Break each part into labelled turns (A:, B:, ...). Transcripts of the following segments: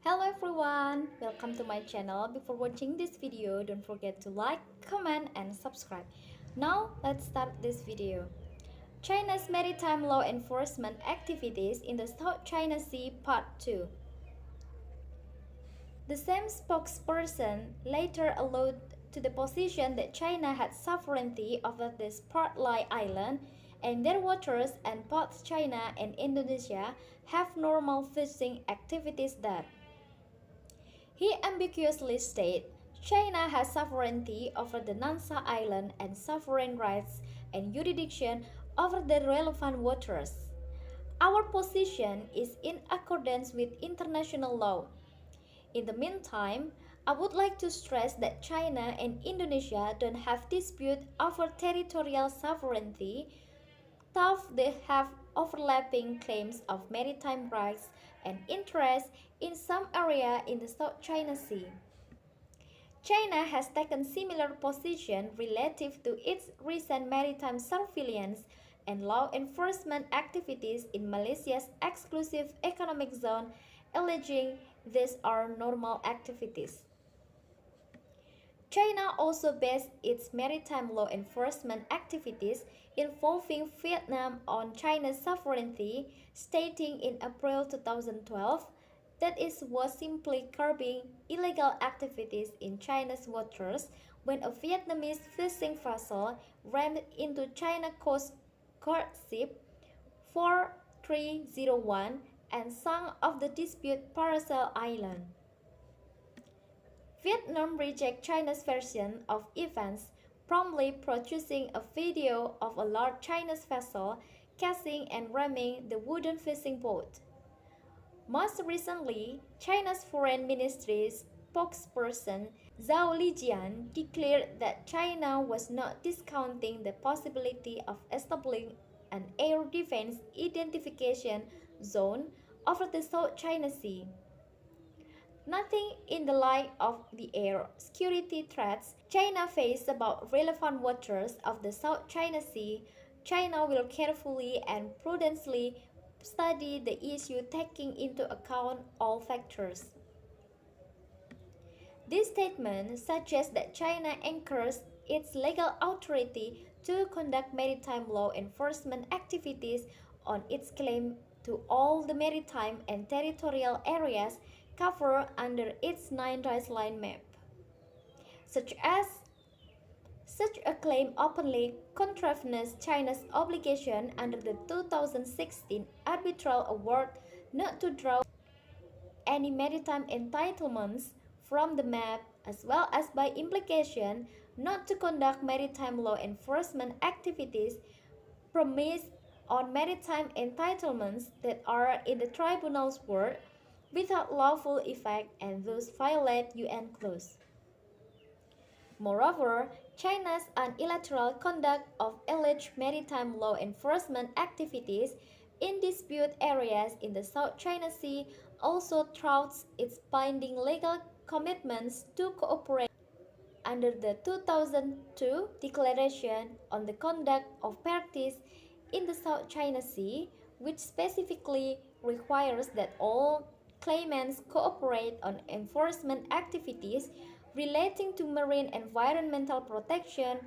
A: Hello everyone, welcome to my channel. Before watching this video, don't forget to like, comment and subscribe. Now let's start this video. China's maritime law enforcement activities in the South China Sea Part 2. The same spokesperson later alluded to the position that China had sovereignty over this part-like island and their waters, and both China and Indonesia have normal fishing activities there. He ambiguously stated, China has sovereignty over the Nansha Island and sovereign rights and jurisdiction over the relevant waters. Our position is in accordance with international law. In the meantime, I would like to stress that China and Indonesia don't have dispute over territorial sovereignty, though they have overlapping claims of maritime rights and interests in some area in the South China Sea. China has taken similar position relative to its recent maritime surveillance and law enforcement activities in Malaysia's exclusive economic zone, alleging these are normal activities. China also based its maritime law enforcement activities involving Vietnam on China's sovereignty, stating in April 2012 that it was simply curbing illegal activities in China's waters when a Vietnamese fishing vessel rammed into China Coast Guard ship 4301 and sunk off the disputed Paracel Island. Vietnam rejected China's version of events, promptly producing a video of a large Chinese vessel casing and ramming the wooden fishing boat. Most recently, China's Foreign Ministry spokesperson Zhao Lijian declared that China was not discounting the possibility of establishing an air defense identification zone over the South China Sea. Nothing in the light of the air security threats China faces about relevant waters of the South China Sea, China will carefully and prudently study the issue taking into account all factors. This statement suggests that China anchors its legal authority to conduct maritime law enforcement activities on its claim to all the maritime and territorial areas covered under its 9-line map. Such a claim openly contravenes China's obligation under the 2016 arbitral award not to draw any maritime entitlements from the map, as well as by implication not to conduct maritime law enforcement activities premised on maritime entitlements that are in the tribunal's word without lawful effect and thus violate UN clause. Moreover, China's unilateral conduct of alleged maritime law enforcement activities in disputed areas in the South China Sea also thwarts its binding legal commitments to cooperate under the 2002 Declaration on the Conduct of Parties in the South China Sea, which specifically requires that all claimants cooperate on enforcement activities relating to marine environmental protection,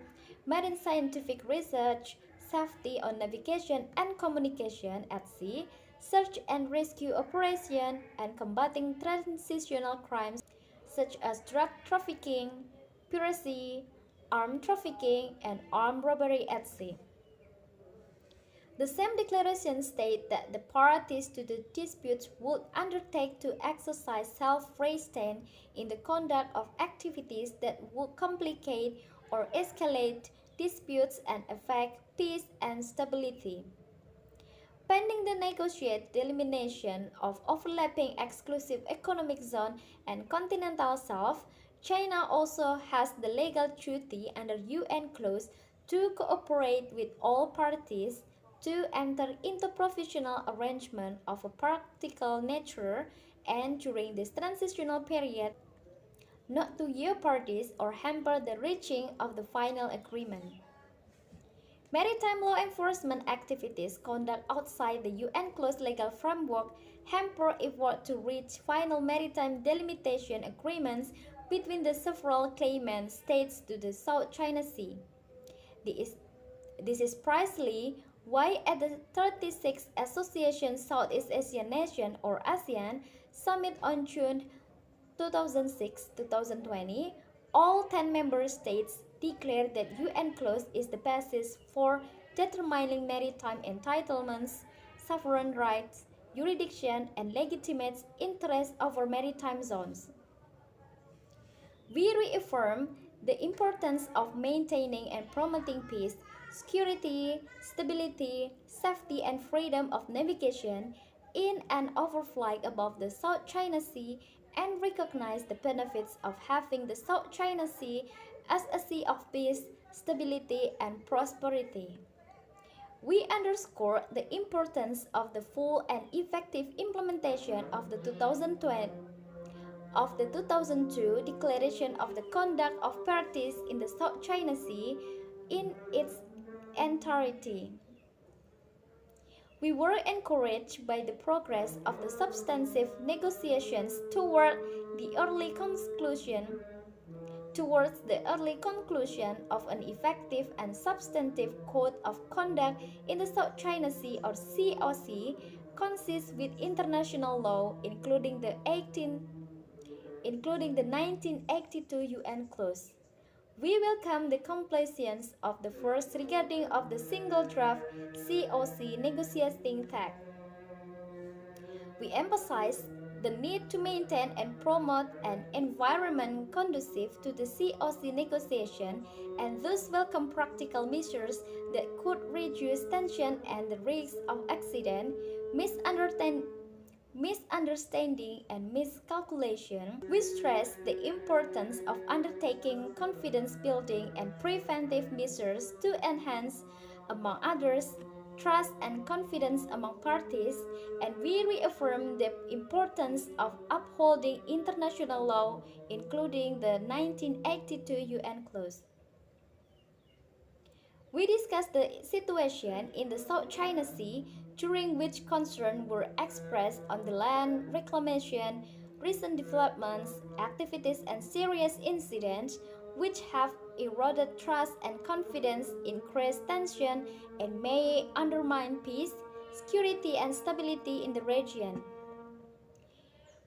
A: marine scientific research, safety on navigation and communication at sea, search and rescue operation, and combating transitional crimes such as drug trafficking, piracy, armed trafficking, and armed robbery at sea. The same declaration states that the parties to the disputes would undertake to exercise self-restraint in the conduct of activities that would complicate or escalate disputes and affect peace and stability. Pending the negotiated delimitation of overlapping exclusive economic zone and continental shelf, China also has the legal duty under UN clause to cooperate with all parties to enter into provisional arrangement of a practical nature and during this transitional period not to yield parties or hamper the reaching of the final agreement. Maritime law enforcement activities conducted outside the UN clause legal framework hamper effort to reach final maritime delimitation agreements between the several claimant states to the South China Sea. This this is precisely why at the 36th Association Southeast Asian Nation or ASEAN Summit on June 2006-2020, all 10 member states declared that UN clause is the basis for determining maritime entitlements, sovereign rights, jurisdiction, and legitimate interests over maritime zones. We reaffirm the importance of maintaining and promoting peace, security, stability, safety, and freedom of navigation in and overflight above the South China Sea and recognize the benefits of having the South China Sea as a sea of peace, stability, and prosperity. We underscore the importance of the full and effective implementation of the 2002 Declaration of the Conduct of Parties in the South China Sea in its entirety. We were encouraged by the progress of the substantive negotiations towards the early conclusion of an effective and substantive code of conduct in the South China Sea or COC, consistent with international law, including the 1982 UN clause. We welcome the completion of the first regarding of the single draft COC negotiating text. We emphasize the need to maintain and promote an environment conducive to the COC negotiation and thus welcome practical measures that could reduce tension and the risk of accident, misunderstanding, and miscalculation. We stress the importance of undertaking confidence building and preventive measures to enhance, among others, trust and confidence among parties, and we reaffirm the importance of upholding international law, including the 1982 UN clause. We discussed the situation in the South China Sea, during which concerns were expressed on the land reclamation, recent developments, activities, and serious incidents which have eroded trust and confidence, increased tension, and may undermine peace, security, and stability in the region.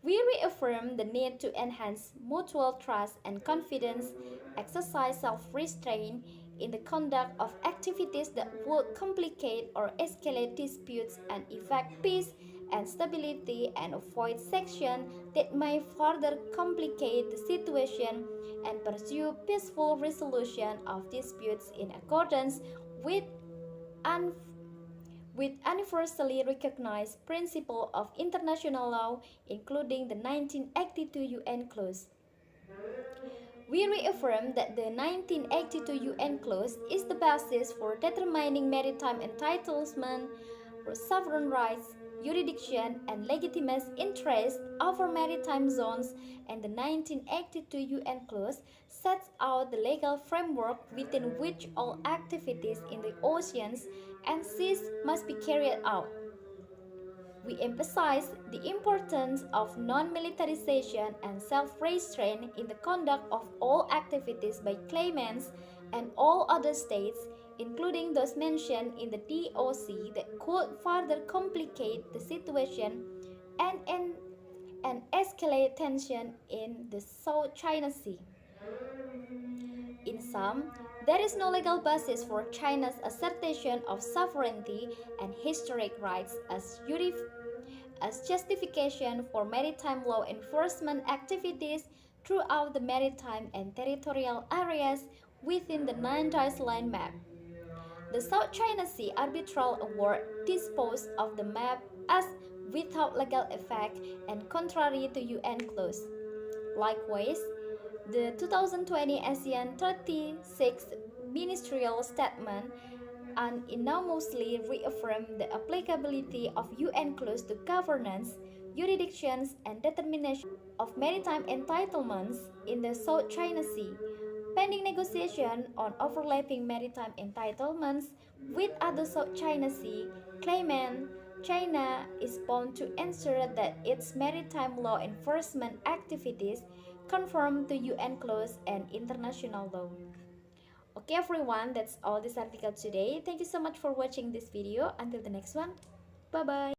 A: We reaffirm the need to enhance mutual trust and confidence, exercise self-restraint in the conduct of activities that would complicate or escalate disputes and effect peace and stability, and avoid sections that may further complicate the situation, and pursue peaceful resolution of disputes in accordance with universally recognized principles of international law, including the 1982 UN clause. We reaffirm that the 1982 UN clause is the basis for determining maritime entitlement, sovereign rights, jurisdiction, and legitimate interests over maritime zones, and the 1982 UN clause sets out the legal framework within which all activities in the oceans and seas must be carried out. We emphasize the importance of non-militarization and self-restraint in the conduct of all activities by claimants and all other states, including those mentioned in the DOC, that could further complicate the situation and escalate tension in the South China Sea. In sum, there is no legal basis for China's assertion of sovereignty and historic rights as justification for maritime law enforcement activities throughout the maritime and territorial areas within the 9-dice line map. The South China Sea Arbitral Award disposed of the map as without legal effect and contrary to UN clause. Likewise, the 2020 ASEAN 36th Ministerial Statement unanimously reaffirmed the applicability of UN clause to governance, jurisdictions, and determination of maritime entitlements in the South China Sea. Pending negotiation on overlapping maritime entitlements with other South China Sea claimants, China is bound to ensure that its maritime law enforcement activities conform to UN clause and international law. Okay everyone, that's all this article today. Thank you so much for watching this video. Until the next one, bye bye.